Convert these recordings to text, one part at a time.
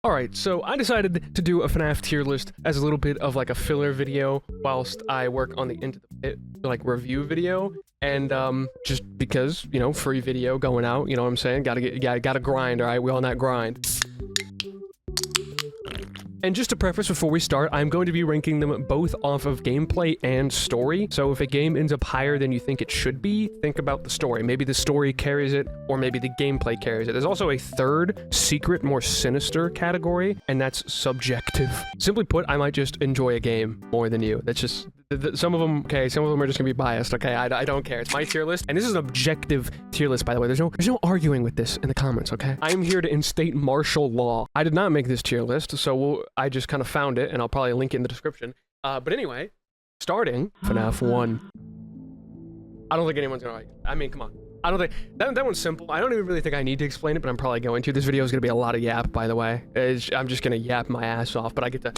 Alright, so I decided to do a FNAF tier list as a little bit of like a filler video whilst I work on the Into the Pit like review video, and just because, you know, free video going out, you know what I'm saying? Gotta grind, alright? We on that grind. And just to preface before we start, I'm going to be ranking them both off of gameplay and story. So if a game ends up higher than you think it should be, think about the story. Maybe the story carries it, or maybe the gameplay carries it. There's also a third, secret, more sinister category, and that's subjective. Simply put, I might just enjoy a game more than you. That's just... some of them, okay, some of them are just gonna be biased, okay? I don't care. It's my tier list, and this is an objective tier list, by the way. There's no arguing with this in the comments, okay? I am here to instate martial law. I did not make this tier list, so I just kind of found it, and I'll probably link it in the description. But anyway, starting FNAF 1. I don't think anyone's gonna argue. I mean, come on. I don't think... That one's simple. I don't even really think I need to explain it, but I'm probably going to. This video is going to be a lot of yap, by the way. I'm just going to yap my ass off, but I get to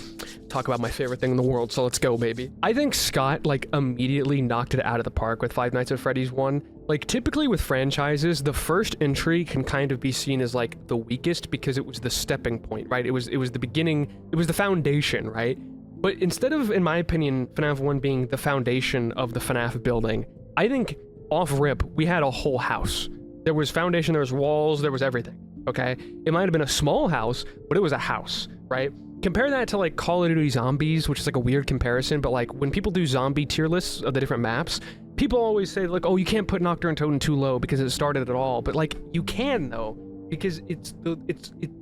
talk about my favorite thing in the world, so let's go, baby. I think Scott, like, immediately knocked it out of the park with Five Nights at Freddy's 1. Like, typically with franchises, the first entry can kind of be seen as, like, the weakest because it was the stepping point, right? It was the beginning, it was the foundation, right? But instead of, in my opinion, FNAF 1 being the foundation of the FNAF building, I think... off rip, we had a whole house. There was foundation, there was walls, there was everything, okay? It might have been a small house, but it was a house, right? Compare that to like Call of Duty Zombies, which is like a weird comparison, but like when people do zombie tier lists of the different maps, people always say like, oh, you can't put Nocturne Totem too low because it started at all, but like you can though, because it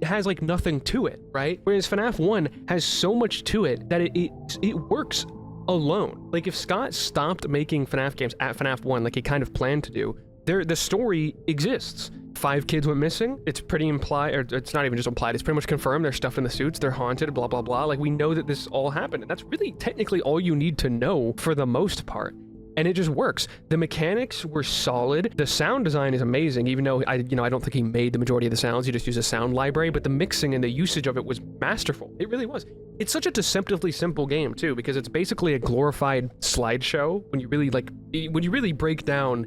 has like nothing to it, right? Whereas FNAF 1 has so much to it that it works alone. Like if Scott stopped making FNAF games at FNAF 1 like he kind of planned to do, the story exists. 5 kids went missing. It's pretty implied, or it's not even just implied, it's pretty much confirmed. They're stuffed in the suits, they're haunted, blah blah blah. Like we know that this all happened, and that's really technically all you need to know for the most part. And it just works. The mechanics were solid. The sound design is amazing, even though I don't think he made the majority of the sounds. He just used a sound library, but the mixing and the usage of it was masterful. It really was. It's such a deceptively simple game too, because it's basically a glorified slideshow. When you really break down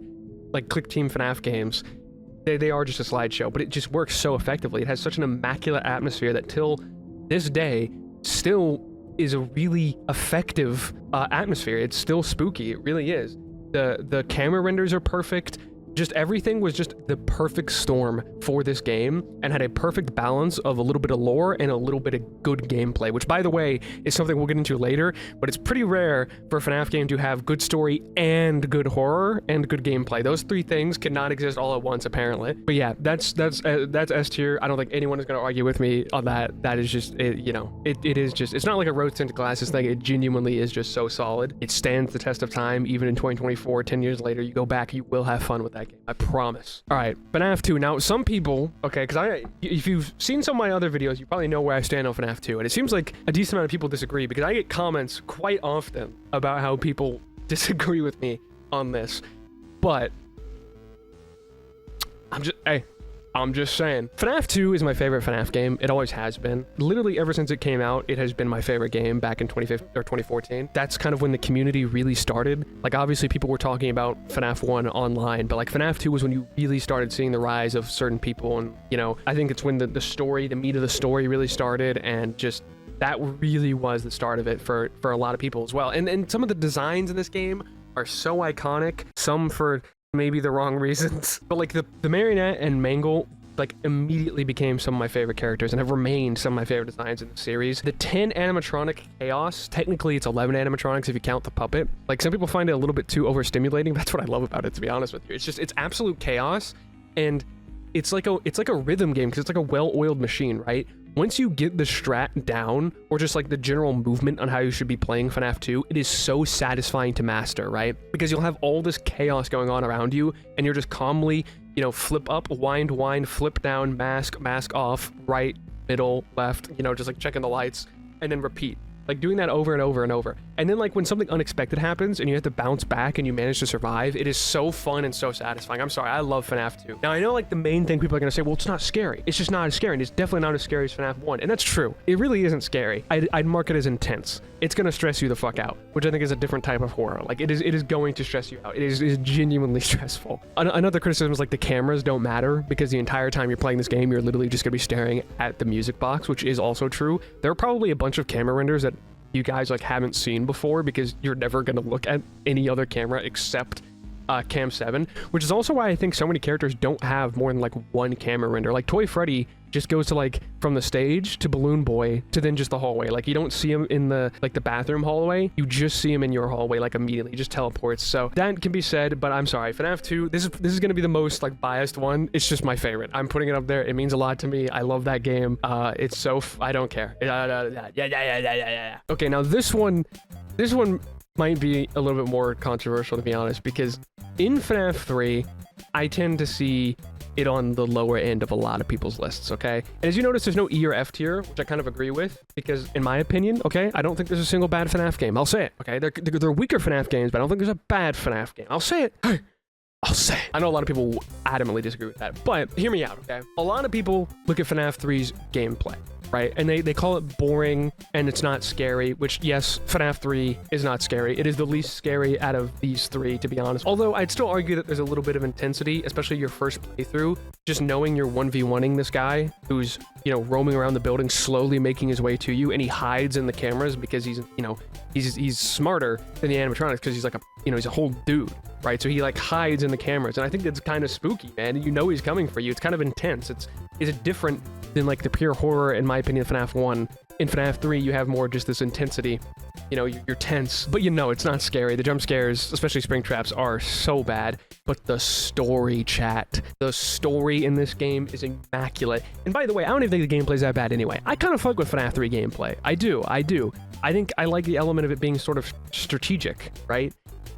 like Click Team FNAF games, they are just a slideshow, but it just works so effectively. It has such an immaculate atmosphere that till this day still is a really effective atmosphere. It's still spooky. It really is. The camera renders are perfect. Just everything was just the perfect storm for this game and had a perfect balance of a little bit of lore and a little bit of good gameplay, which by the way is something we'll get into later, but it's pretty rare for a FNAF game to have good story and good horror and good gameplay. Those three things cannot exist all at once apparently. But yeah, that's S tier. I don't think anyone is going to argue with me on that. That is just it, you know, it is just, it's not like a rose tinted glasses thing. It genuinely is just so solid. It stands the test of time. Even in 2024, 10 years later, you go back, you will have fun with that game. I promise. All right, FNAF 2. Now, some people, okay, because if you've seen some of my other videos, you probably know where I stand on FNAF 2, and it seems like a decent amount of people disagree, because I get comments quite often about how people disagree with me on this, but I'm just saying. FNAF 2 is my favorite FNAF game. It always has been. Literally ever since it came out, it has been my favorite game back in 2014. That's kind of when the community really started. Like, obviously, people were talking about FNAF 1 online, but like FNAF 2 was when you really started seeing the rise of certain people, and, you know, I think it's when the story, the meat of the story really started, and just that really was the start of it for a lot of people as well. And some of the designs in this game are so iconic, some for maybe the wrong reasons, but like the Marionette and Mangle like immediately became some of my favorite characters and have remained some of my favorite designs in the series. The 10 animatronic chaos, technically it's 11 animatronics if you count the puppet. Like some people find it a little bit too overstimulating. That's what I love about it, to be honest with you. It's absolute chaos, and it's like a rhythm game because it's like a well-oiled machine, right? Once you get the strat down, or just like the general movement on how you should be playing FNAF 2, it is so satisfying to master, right? Because you'll have all this chaos going on around you, and you're just calmly, you know, flip up, wind, flip down, mask off, right, middle, left, you know, just like checking the lights, and then repeat. Like doing that over and over and over. And then like when something unexpected happens and you have to bounce back and you manage to survive, it is so fun and so satisfying. I'm sorry, I love FNAF 2. Now I know like the main thing people are gonna say, well, it's not scary. It's just not as scary, and it's definitely not as scary as FNAF 1. And that's true. It really isn't scary. I'd mark it as intense. It's gonna stress you the fuck out, which I think is a different type of horror. Like it is going to stress you out. It is genuinely stressful. Another criticism is like the cameras don't matter because the entire time you're playing this game, you're literally just gonna be staring at the music box, which is also true. There are probably a bunch of camera renders that you guys like haven't seen before because you're never gonna look at any other camera except Cam 7, which is also why I think so many characters don't have more than like one camera render. Like Toy Freddy just goes to like from the stage to Balloon Boy to then just the hallway. Like you don't see him in the like the bathroom hallway, you just see him in your hallway like immediately. He just teleports. So that can be said, but I'm sorry, FNAF 2, this is gonna be the most like biased one. It's just my favorite. I'm putting it up there. It means a lot to me. I love that game. It's so I don't care. Yeah. Okay, now this one might be a little bit more controversial, to be honest, because in FNAF 3, I tend to see it on the lower end of a lot of people's lists, okay? And as you notice, there's no E or F tier, which I kind of agree with, because in my opinion, okay, I don't think there's a single bad FNAF game. I'll say it, okay? They're weaker FNAF games, but I don't think there's a bad FNAF game. I'll say it. Hey, I'll say it. I know a lot of people adamantly disagree with that, but hear me out, okay? A lot of people look at FNAF 3's gameplay, right? And they call it boring and it's not scary, which yes, FNAF 3 is not scary. It is the least scary out of these three, to be honest. Although I'd still argue that there's a little bit of intensity, especially your first playthrough, just knowing you're 1v1ing this guy who's, you know, roaming around the building, slowly making his way to you, and he hides in the cameras because he's, you know, he's smarter than the animatronics because he's like a, you know, he's a whole dude, right? So he like hides in the cameras, and I think that's kind of spooky, man. You know he's coming for you. It's kind of intense. It's different than like the pure horror, in my opinion, FNAF 1. In FNAF 3, you have more just this intensity. You know, you're tense, but you know it's not scary. The jump scares, especially Springtraps, are so bad. But the story, chat, the story in this game is immaculate. And by the way, I don't even think the gameplay's that bad anyway. I kind of fuck with FNAF 3 gameplay. I do. I think I like the element of it being sort of strategic, right?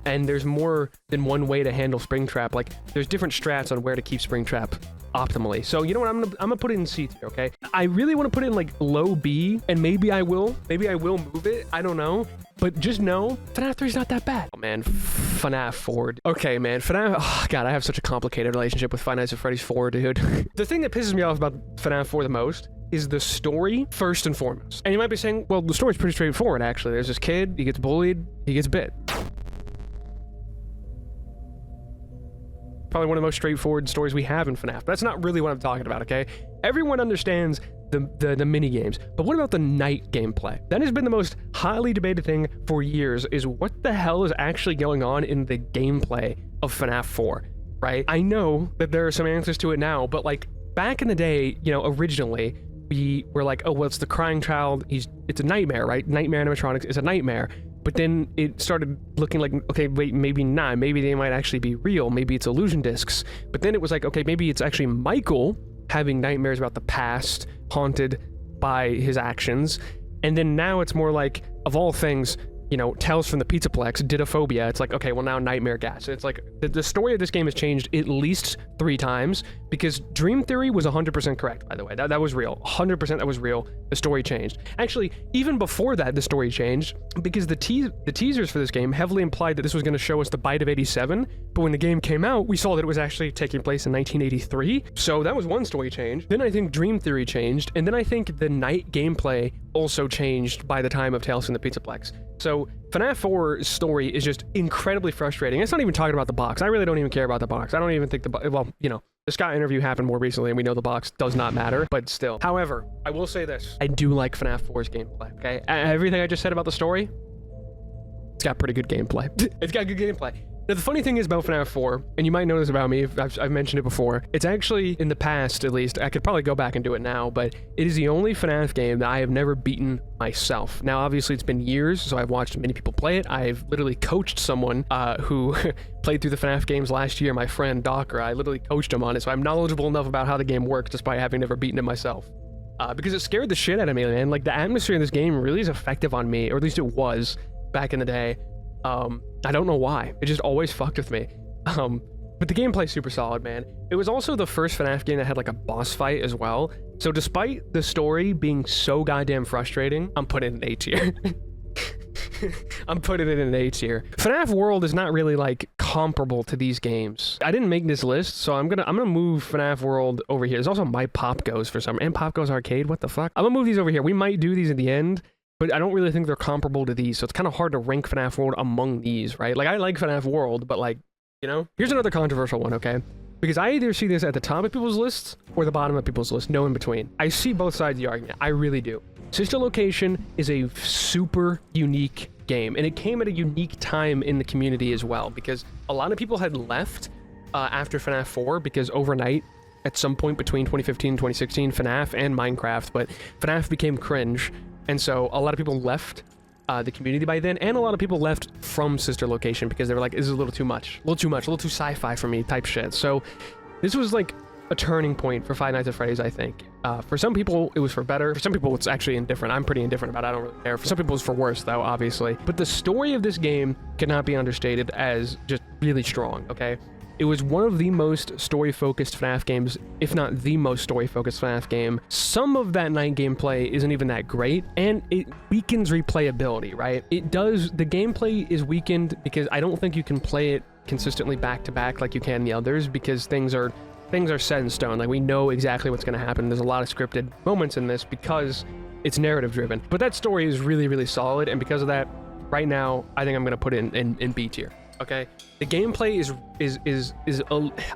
And there's more than one way to handle Springtrap. Like, there's different strats on where to keep Springtrap optimally. So you know what, I'm gonna put it in C tier, okay? I really want to put it in like low B, and maybe I will move it, I don't know, but just know FNAF 3 is not that bad. Oh man, FNAF 4. Okay man, FNAF, oh god, I have such a complicated relationship with Five Nights at Freddy's 4, dude. The thing that pisses me off about FNAF 4 the most is the story, first and foremost. And you might be saying, well, the story's pretty straightforward actually. There's this kid, he gets bullied, he gets bit. Probably one of the most straightforward stories we have in FNAF. But that's not really what I'm talking about, okay? Everyone understands the mini games, but what about the night gameplay? That has been the most highly debated thing for years, is what the hell is actually going on in the gameplay of FNAF 4, right? I know that there are some answers to it now, but like back in the day, you know, originally, we were like, oh, well, it's the crying child, it's a nightmare, right? Nightmare animatronics is a nightmare. But then it started looking like, okay, wait, maybe not. Maybe they might actually be real. Maybe it's illusion discs. But then it was like, okay, maybe it's actually Michael having nightmares about the past, haunted by his actions. And then now it's more like, of all things, you know, Tales from the Pizzaplex, Didophobia. It's like, okay, well now Nightmare Gas. It's like, the story of this game has changed at least 3 times, because Dream Theory was 100% correct, by the way. That was real. 100% that was real. The story changed. Actually, even before that, the story changed, because the teasers for this game heavily implied that this was going to show us the Bite of 87, but when the game came out, we saw that it was actually taking place in 1983, so that was one story change. Then I think Dream Theory changed, and then I think the night gameplay also changed by the time of Tales from the Pizzaplex. So FNAF 4's story is just incredibly frustrating. It's not even talking about the box. I really don't even care about the box. I don't even think well, you know, the Scott interview happened more recently, and we know the box does not matter, but still. However, I will say this. I do like FNAF 4's gameplay, okay? Everything I just said about the story, it's got pretty good gameplay. It's got good gameplay. Now, the funny thing is about FNAF 4, and you might know this about me, I've mentioned it before, it's actually, in the past at least, I could probably go back and do it now, but it is the only FNAF game that I have never beaten myself. Now, obviously, it's been years, so I've watched many people play it. I've literally coached someone who played through the FNAF games last year, my friend Docker. I literally coached him on it, so I'm knowledgeable enough about how the game works despite having never beaten it myself. Because it scared the shit out of me, man. Like, the atmosphere in this game really is effective on me, or at least it was back in the day. I don't know why. It just always fucked with me. But the gameplay's super solid, man. It was also the first FNAF game that had like a boss fight as well. So despite the story being so goddamn frustrating, I'm putting it in A tier. I'm putting it in an A tier. FNAF World is not really like comparable to these games. I didn't make this list, so I'm gonna move FNAF World over here. There's also My Pop Goes for some, and Pop Goes Arcade. What the fuck? I'm gonna move these over here. We might do these at the end, but I don't really think they're comparable to these, so it's kind of hard to rank FNAF World among these, right? Like, I like FNAF World, but like, you know? Here's another controversial one, okay? Because I either see this at the top of people's lists or the bottom of people's lists, no in between. I see both sides of the argument. I really do. Sister Location is a super unique game, and it came at a unique time in the community as well, because a lot of people had left after FNAF 4, because overnight, at some point between 2015 and 2016, FNAF and Minecraft, but FNAF became cringe, and so a lot of people left the community by then, and a lot of people left from Sister Location because they were like, this is a little too much, a little too sci-fi for me type shit. So this was like a turning point for Five Nights at Freddy's, I think. For some people, it was for better. For some people, it's actually indifferent. I'm pretty indifferent about it. I don't really care. For some people, it's for worse, though, obviously. But the story of this game cannot be understated as just really strong, okay? It was one of the most story-focused FNAF games, if not the most story-focused FNAF game. Some of that night gameplay isn't even that great, and it weakens replayability, right? It does. The gameplay is weakened because I don't think you can play it consistently back-to-back like you can the others, because things are set in stone. Like, we know exactly what's going to happen. There's a lot of scripted moments in this because it's narrative driven. But that story is really, really solid, and because of that, right now, I think I'm going to put it in B tier. Okay? The gameplay is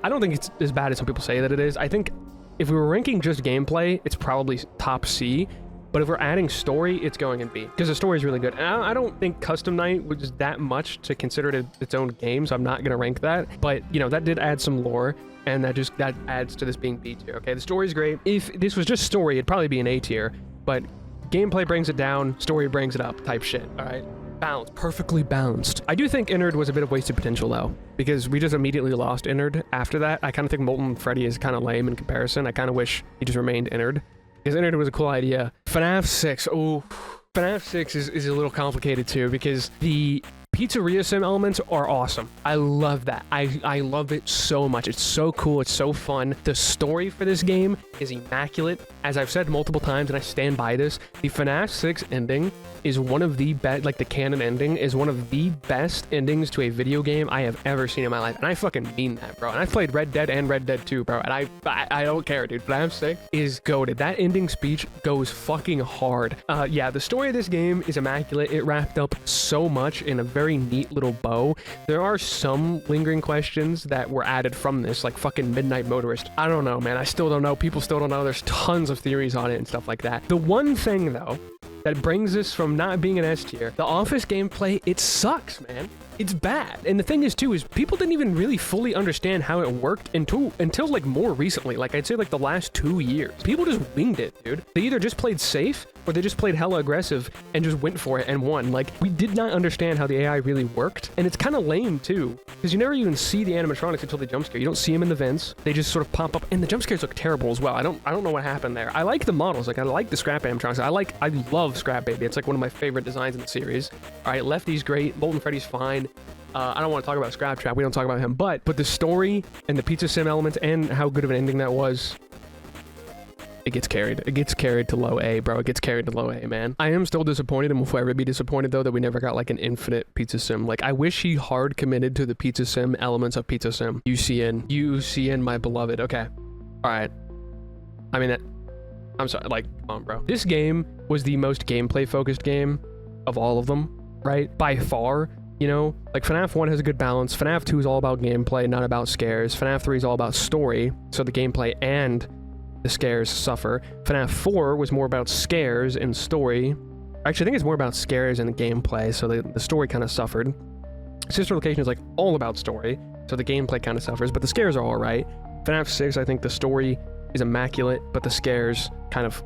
I don't think it's as bad as some people say that it is. I think if we were ranking just gameplay, it's probably top C. But if we're adding story, it's going in B, because the story is really good. And I don't think Custom Night was that much to consider it its own game, so I'm not going to rank that. But, you know, that did add some lore, and that adds to this being B tier, okay? The story's great. If this was just story, it'd probably be an A tier, but gameplay brings it down, story brings it up type shit, all right? Balanced, perfectly balanced. I do think Innard was a bit of wasted potential, though, because we just immediately lost Innard after that. I kind of think Molten Freddy is kind of lame in comparison. I kind of wish he just remained Innard, because Innard was a cool idea. FNAF 6, oh, FNAF 6 is a little complicated too, because the Pizzeria Sim elements are awesome. I love that. I love it so much. It's so cool. It's so fun. The story for this game is immaculate. As I've said multiple times, and I stand by this, the FNAF 6 ending is one of the best, like the canon ending is one of the best endings to a video game I have ever seen in my life. And I fucking mean that, bro. And I've played Red Dead and Red Dead 2, bro. And I don't care, dude. FNAF 6 is goated. That ending speech goes fucking hard. Yeah, the story of this game is immaculate. It wrapped up so much in a very neat little bow. There are some lingering questions that were added from this, like fucking Midnight Motorist. I don't know, man. I still don't know. People still don't know. There's tons of theories on it and stuff like that. The one thing, though, that brings us from not being an S tier, the Office gameplay, it sucks, man. It's bad. And the thing is, too, is people didn't even really fully understand how it worked until like more recently. Like, I'd say like the last 2 years. People just winged it, dude. They either just played safe or they just played hella aggressive and just went for it and won. Like, we did not understand how the AI really worked. And it's kind of lame, too, because you never even see the animatronics until they jump scare. You don't see them in the vents. They just sort of pop up, and the jump scares look terrible as well. I don't know what happened there. I like the models. Like, I like the Scrap animatronics. I love Scrap Baby. It's like one of my favorite designs in the series. All right, Lefty's great. Molten Freddy's fine. I don't want to talk about Scrap Trap. We don't talk about him. But the story and the Pizza Sim elements and how good of an ending that was, it gets carried. It gets carried to low A, bro. It gets carried to low A, man. I am still disappointed, and will forever be disappointed, though, that we never got, like, an infinite Pizza Sim. Like, I wish he hard committed to the Pizza Sim elements of Pizza Sim. UCN, my beloved. Okay. All right. I mean, I'm sorry. Like, come on, bro. This game was the most gameplay-focused game of all of them, right? By far. You know, like FNAF 1 has a good balance. FNAF 2 is all about gameplay, not about scares. FNAF 3 is all about story, so the gameplay and the scares suffer. FNAF 4 was more about scares and story. Actually, I think it's more about scares and gameplay, so the story kind of suffered. Sister Location is like all about story, so the gameplay kind of suffers, but the scares are all right. FNAF 6, I think the story is immaculate, but the scares kind of,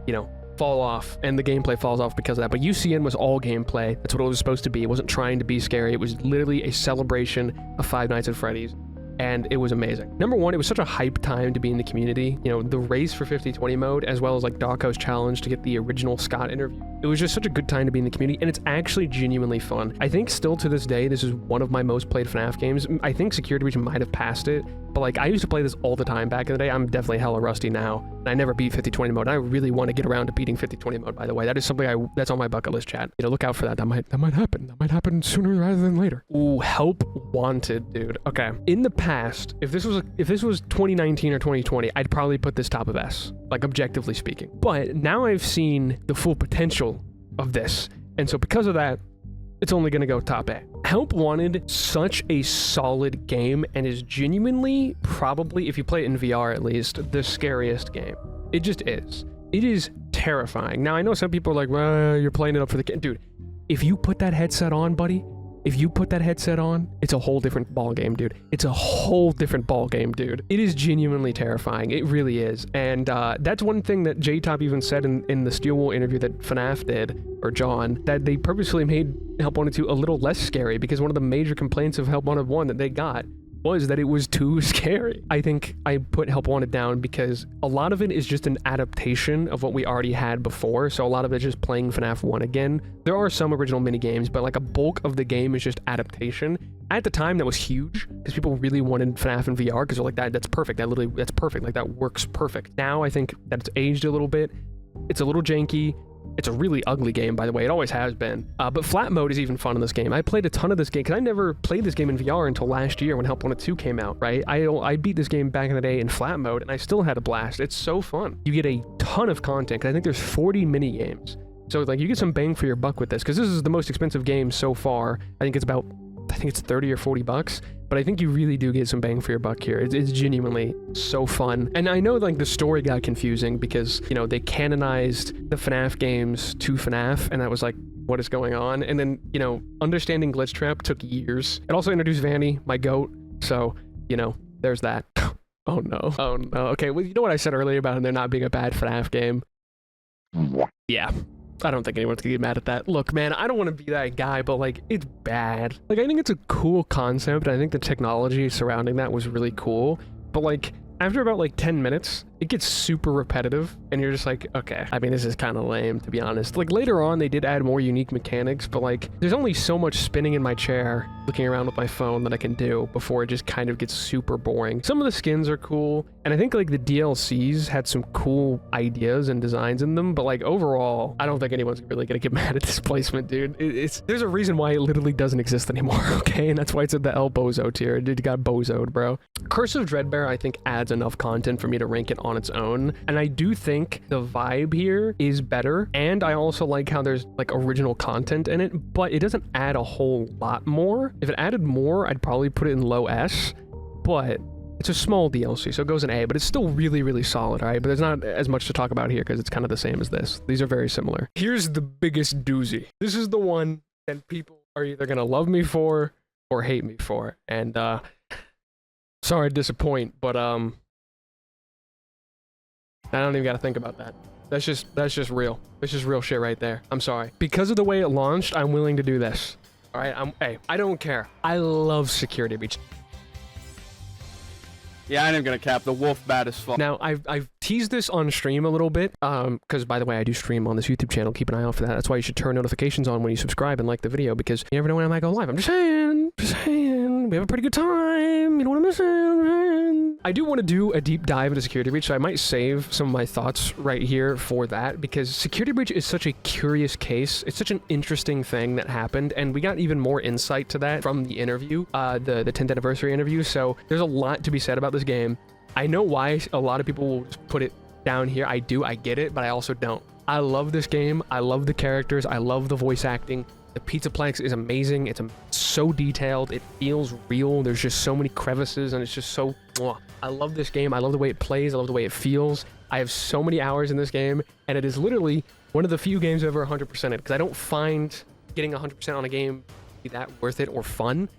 you know, fall off, and the gameplay falls off because of that. But UCN was all gameplay. That's what it was supposed to be. It wasn't trying to be scary. It was literally a celebration of Five Nights at Freddy's. and it was amazing. Number one, it was such a hype time to be in the community. You know, the race for 50/20 mode, as well as like Darko's challenge to get the original Scott interview. It was just such a good time to be in the community, and it's actually genuinely fun. I think still to this day, this is one of my most played FNAF games. I think Security Breach might have passed it, but like I used to play this all the time back in the day. I'm definitely hella rusty now, and I never beat 50/20 mode. I really want to get around to beating 50/20 mode, by the way. That is something that's on my bucket list, chat. You know, look out for that. That might happen. That might happen sooner rather than later. Ooh, help wanted, dude. Okay. In the past, if this was 2019 or 2020, I'd probably put this top of S, like objectively speaking. But now I've seen the full potential of this, and so because of that, it's only gonna go top A. Help Wanted, such a solid game, and is genuinely, probably, if you play it in VR at least, the scariest game. It just is. It is terrifying. Now, I know some people are like, well, you're playing it up for the game. Dude, if you put that headset on, buddy, if you put that headset on, it's a whole different ball game, dude. It's a whole different ball game, dude. It is genuinely terrifying. It really is. And that's one thing that J-Top even said in the Steelwool interview that Fnaf did, or John, that they purposely made Help Wanted 2 a little less scary, because one of the major complaints of Help Wanted 1 that they got was that it was too scary. I think I put Help Wanted down because a lot of it is just an adaptation of what we already had before, so a lot of it is just playing FNAF 1 again. There are some original mini games, but like a bulk of the game is just adaptation. At the time, that was huge, because people really wanted FNAF in VR, because they're like, that's perfect, that's perfect, like that works perfect. Now I think that it's aged a little bit, it's a little janky. It's a really ugly game, by the way. It always has been. But flat mode is even fun in this game. I played a ton of this game because I never played this game in VR until last year when Help Wanted 2 came out, right? I beat this game back in the day in flat mode, and I still had a blast. It's so fun. You get a ton of content, because I think there's 40 mini games. So like you get some bang for your buck with this, because this is the most expensive game so far. I think it's 30 or 40 bucks, but I think you really do get some bang for your buck here. It's genuinely so fun. And I know like the story got confusing because, you know, they canonized the FNAF games to FNAF, and that was like, what is going on? And then, you know, understanding Glitch Trap took years. It also introduced Vanny, my goat, so, you know, there's that. Oh no. Oh no. Okay, well, you know what I said earlier about there not being a bad FNAF game? Yeah. I don't think anyone's gonna get mad at that. Look, man, I don't want to be that guy, but like, it's bad. Like, I think it's a cool concept. I think the technology surrounding that was really cool, but like, after about like 10 minutes, it gets super repetitive, and you're just like, okay. I mean, this is kind of lame, to be honest. Like, later on, they did add more unique mechanics, but like, there's only so much spinning in my chair, looking around with my phone that I can do before it just kind of gets super boring. Some of the skins are cool, and I think like the DLCs had some cool ideas and designs in them, but like overall, I don't think anyone's really gonna get mad at this placement, dude. There's a reason why it literally doesn't exist anymore, okay? And that's why it's at the El Bozo tier. It got bozoed, bro. Curse of Dreadbear, I think, adds enough content for me to rank it on its own, and I do think the vibe here is better, and I also like how there's like original content in it, but it doesn't add a whole lot more. If it added more, I'd probably put it in low S, but it's a small DLC, so it goes in A, but it's still really, really solid, all right? But there's not as much to talk about here because it's kind of the same as this. These are very similar. Here's the biggest doozy. This is the one that people are either gonna love me for or hate me for, and sorry to disappoint, but I don't even gotta think about that. That's just real. That's just real shit right there. I'm sorry. Because of the way it launched, I'm willing to do this. All right, hey, I don't care. I love Security Breach. Yeah, I ain't gonna cap. The wolf bad as fuck. Now, I've teased this on stream a little bit, because by the way, I do stream on this YouTube channel. Keep an eye out for that. That's why you should turn notifications on when you subscribe and like the video, because you never know when I might go live. I'm just saying. We have a pretty good time. You know what I'm saying? I do want to do a deep dive into Security Breach, so I might save some of my thoughts right here for that, because Security Breach is such a curious case. It's such an interesting thing that happened, and we got even more insight to that from the interview, the 10th anniversary interview, so there's a lot to be said about this game. I know why a lot of people will just put it down here. I get it, but I also don't. I love this game. I love the characters. I love the voice acting. The Pizzaplex is amazing. It's so detailed. It feels real. There's just so many crevices, and it's just so... I love this game. I love the way it plays. I love the way it feels. I have so many hours in this game, and it is literally one of the few games I've ever 100%ed, because I don't find getting 100% on a game to be that worth it or fun.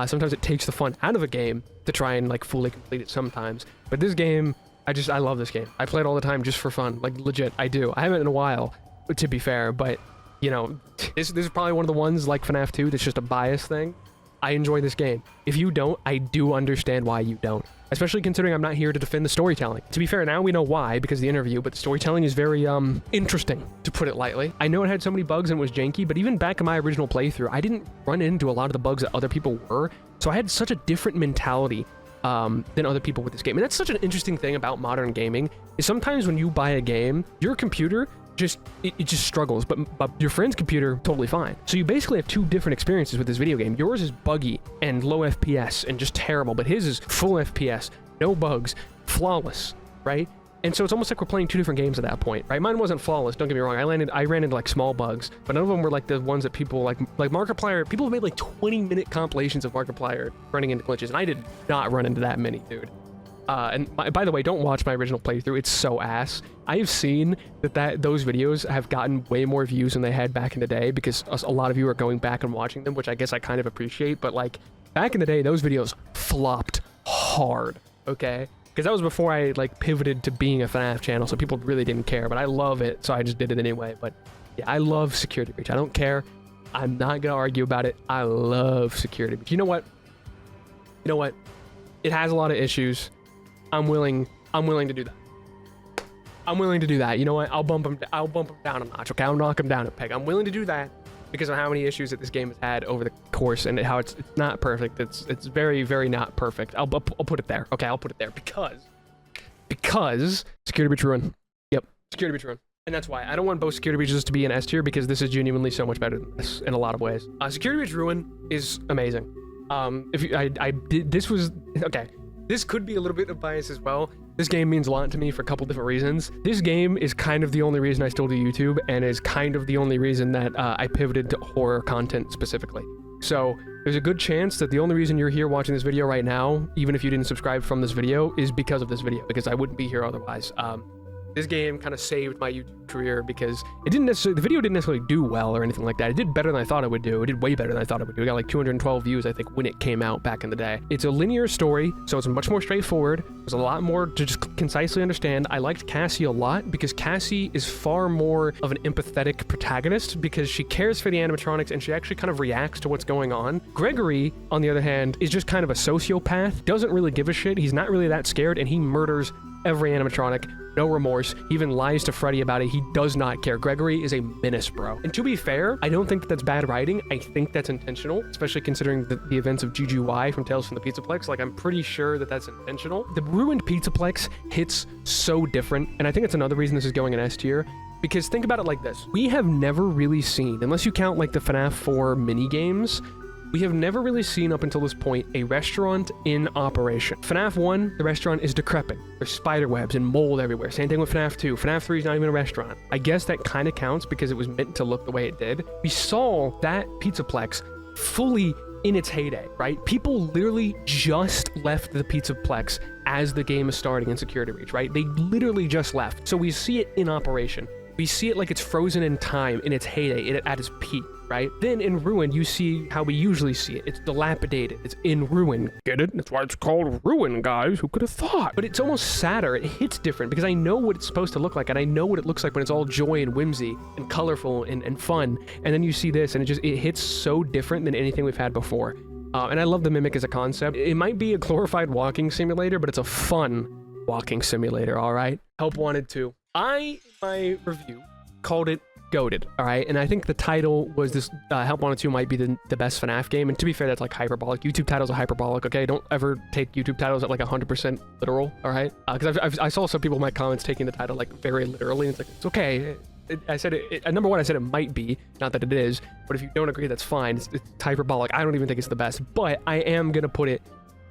Sometimes it takes the fun out of a game to try and like fully complete it sometimes. But this game, I love this game. I play it all the time just for fun. Like, legit, I do. I haven't in a while, to be fair, but... You know, this is probably one of the ones like FNAF 2 that's just a bias thing. I enjoy this game. If you don't, I do understand why you don't. Especially considering I'm not here to defend the storytelling. To be fair, now we know why because of the interview, but the storytelling is very, interesting, to put it lightly. I know it had so many bugs and it was janky, but even back in my original playthrough, I didn't run into a lot of the bugs that other people were, so I had such a different mentality than other people with this game. And that's such an interesting thing about modern gaming, is sometimes when you buy a game, your computer it just struggles, but your friend's computer, totally fine. So you basically have two different experiences with this video game. Yours is buggy and low FPS and just terrible, but his is full FPS, no bugs, flawless, right? And so it's almost like we're playing two different games at that point, right? Mine wasn't flawless, don't get me wrong. I ran into like small bugs, but none of them were like the ones that people like Markiplier. People have made like 20-minute compilations of Markiplier running into glitches, and I did not run into that many, dude. And by the way, don't watch my original playthrough. It's so ass. I have seen that those videos have gotten way more views than they had back in the day because a lot of you are going back and watching them, which I guess I kind of appreciate. But like back in the day, those videos flopped hard, okay? Because that was before I like pivoted to being a Fnaf channel, so people really didn't care. But I love it, so I just did it anyway. But yeah, I love Security Breach. I don't care. I'm not gonna argue about it. I love Security Breach. You know what? You know what? It has a lot of issues. I'm willing to do that. I'm willing to do that. You know what? I'll bump him down a notch. Okay, I'll knock him down a peg. I'm willing to do that because of how many issues that this game has had over the course and how it's not perfect. It's very, very not perfect. I'll put it there. Okay, I'll put it there because Security Breach Ruin. Yep, Security Breach Ruin. And that's why I don't want both Security Breaches to be an S tier because this is genuinely so much better than this in a lot of ways. Security Breach Ruin is amazing. This could be a little bit of bias as well. This game means a lot to me for a couple different reasons. This game is kind of the only reason I still do YouTube and is kind of the only reason that I pivoted to horror content specifically. So there's a good chance that the only reason you're here watching this video right now, even if you didn't subscribe from this video, is because of this video, because I wouldn't be here otherwise. This game kind of saved my YouTube career because the video didn't necessarily do well or anything like that. It did better than I thought it would do. It did way better than I thought it would do. It got like 212 views, I think, when it came out back in the day. It's a linear story, so it's much more straightforward. There's a lot more to just concisely understand. I liked Cassie a lot because Cassie is far more of an empathetic protagonist because she cares for the animatronics and she actually kind of reacts to what's going on. Gregory, on the other hand, is just kind of a sociopath, doesn't really give a shit. He's not really that scared, and he murders every animatronic, no remorse. He even lies to Freddy about it. He does not care. Gregory is a menace, bro. And to be fair, I don't think that's bad writing. I think that's intentional, especially considering the events of GGY from Tales from the Pizzaplex. Like, I'm pretty sure that that's intentional. The ruined Pizzaplex hits so different, and I think it's another reason this is going in S tier. Because think about it like this. We have never really seen, unless you count like the FNAF 4 mini games, we have never really seen up until this point a restaurant in operation. FNAF 1, the restaurant is decrepit. There's spider webs and mold everywhere. Same thing with FNAF 2. FNAF 3 is not even a restaurant. I guess that kind of counts because it was meant to look the way it did. We saw that Pizzaplex fully in its heyday, right? People literally just left the Pizzaplex as the game is starting in Security Breach, right? They literally just left. So we see it in operation. We see it like it's frozen in time in its heyday, at its peak, right? Then in Ruin, you see how we usually see it. It's dilapidated. It's in ruin. Get it? That's why it's called Ruin, guys. Who could have thought? But it's almost sadder. It hits different because I know what it's supposed to look like, and I know what it looks like when it's all joy and whimsy and colorful and fun. And then you see this, and it hits so different than anything we've had before. And I love the Mimic as a concept. It might be a glorified walking simulator, but it's a fun walking simulator, all right? Help Wanted 2. In my review, called it goated, all right? And I think the title was this, Help Wanted 2 might be the best FNAF game. And to be fair, that's like hyperbolic. YouTube titles are hyperbolic, okay? Don't ever take YouTube titles at like 100% literal, all right? Because I saw some people in my comments taking the title like very literally. And it's like, it's okay. I said it, number one, I said it might be, not that it is, but if you don't agree, that's fine. It's hyperbolic. I don't even think it's the best, but I am gonna put it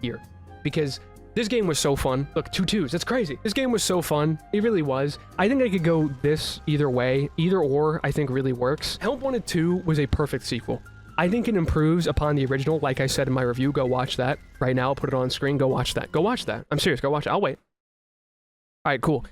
here because this game was so fun. Look, 2 2s. That's crazy. This game was so fun. It really was. I think I could go this either way. Either or, I think really works. Help Wanted 2 was a perfect sequel. I think it improves upon the original. Like I said in my review, go watch that. Right now, I'll put it on screen. Go watch that. Go watch that. I'm serious. Go watch it. I'll wait. All right, cool.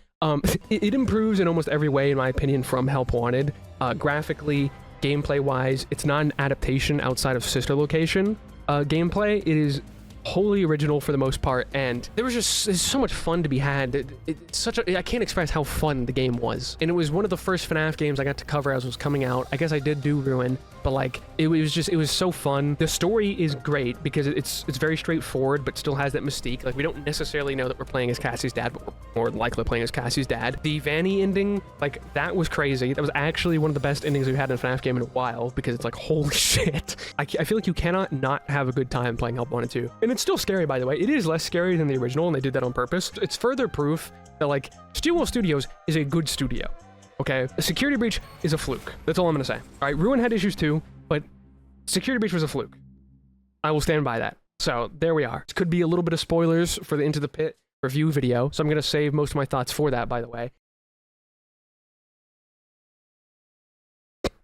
It improves in almost every way, in my opinion, from Help Wanted. Graphically, gameplay-wise, it's not an adaptation outside of Sister Location gameplay. It is wholly original for the most part, and there was just there's so much fun to be had. It's such a, I can't express how fun the game was. And it was one of the first FNAF games I got to cover as it was coming out. I guess I did do Ruin, but like it was so fun. The story is great because it's very straightforward, but still has that mystique. Like we don't necessarily know that we're playing as Cassie's dad, but we're more than likely playing as Cassie's dad. The Vanny ending, like that was crazy. That was actually one of the best endings we've had in a FNAF game in a while, because it's like, holy shit. I feel like you cannot not have a good time playing Help 1 and 2. And it's still scary, by the way. It is less scary than the original, and they did that on purpose. It's further proof that like Steelwell Studios is a good studio. Okay, a Security Breach is a fluke. That's all I'm gonna say. All right, Ruin had issues too, but Security Breach was a fluke. I will stand by that. So there we are. This could be a little bit of spoilers for the Into the Pit review video, so I'm gonna save most of my thoughts for that, by the way.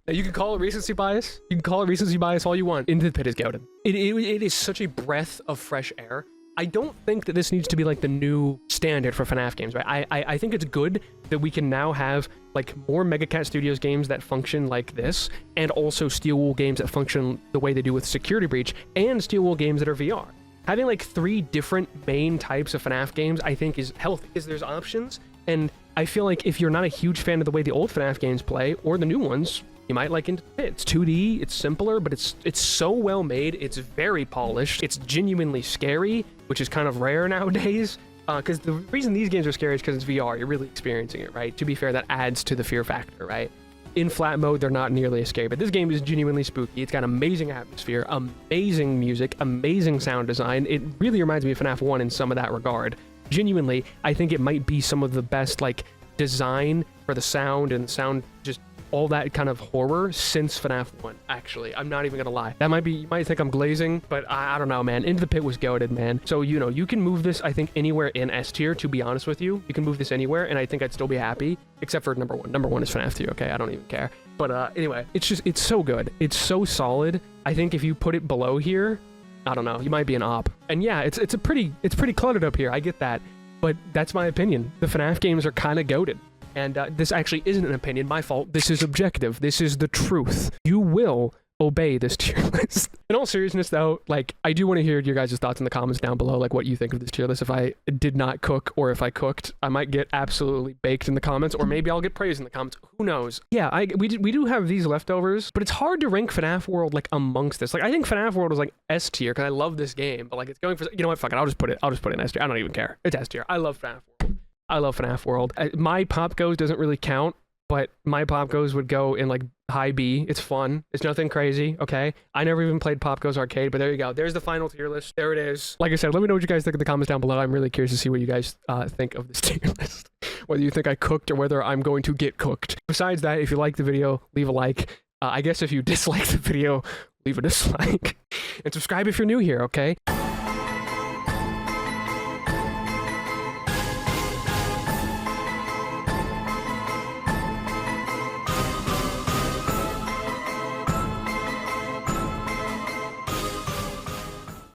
Now, you can call it recency bias. You can call it recency bias all you want. Into the Pit is goated. It is such a breath of fresh air. I don't think that this needs to be like the new standard for FNAF games, right? I think it's good that we can now have like more Mega Cat Studios games that function like this, and also Steel Wool games that function the way they do with Security Breach, and Steel Wool games that are VR. Having like 3 different main types of FNAF games, I think is healthy, because there's options, and I feel like if you're not a huge fan of the way the old FNAF games play, or the new ones, you might like Into the Pit. It's 2D, it's simpler, but it's so well made, it's very polished, it's genuinely scary, which is kind of rare nowadays, because the reason these games are scary is because it's VR, you're really experiencing it, right? To be fair, that adds to the fear factor, right? In flat mode, they're not nearly as scary, but this game is genuinely spooky. It's got amazing atmosphere, amazing music, amazing sound design. It really reminds me of FNAF 1 in some of that regard. Genuinely, I think it might be some of the best, like, design for the sound and sound, just all that kind of horror since FNAF 1, actually. I'm not even gonna lie. That might be, you might think I'm glazing, but I don't know, man. Into the Pit was goated, man. So, you know, you can move this, I think, anywhere in S tier, to be honest with you. You can move this anywhere, and I think I'd still be happy, except for number 1. Number 1 is FNAF 2, okay? I don't even care. But anyway, it's so good. It's so solid. I think if you put it below here, I don't know, you might be an op. And yeah, it's pretty cluttered up here, I get that. But that's my opinion. The FNAF games are kind of goated. And this actually isn't an opinion, my fault. This is objective. This is the truth. You will obey this tier list. In all seriousness, though, like, I do want to hear your guys' thoughts in the comments down below, like what you think of this tier list. If I did not cook, or if I cooked, I might get absolutely baked in the comments, or maybe I'll get praised in the comments. Who knows? Yeah, we do have these leftovers, but it's hard to rank FNAF World like amongst this. Like, I think FNAF World is like S tier because I love this game, but like it's going for, you know what? Fuck it. I'll just put it in S tier. I don't even care. It's S tier. I love FNAF World. I love FNAF World. My Pop Goes doesn't really count, but my Pop Goes would go in like high B. It's fun. It's nothing crazy, okay? I never even played Pop Goes Arcade, but there you go. There's the final tier list. There it is. Like I said, let me know what you guys think in the comments down below. I'm really curious to see what you guys think of this tier list. Whether you think I cooked or whether I'm going to get cooked. Besides that, if you like the video, leave a like. I guess if you dislike the video, leave a dislike. And subscribe if you're new here, okay?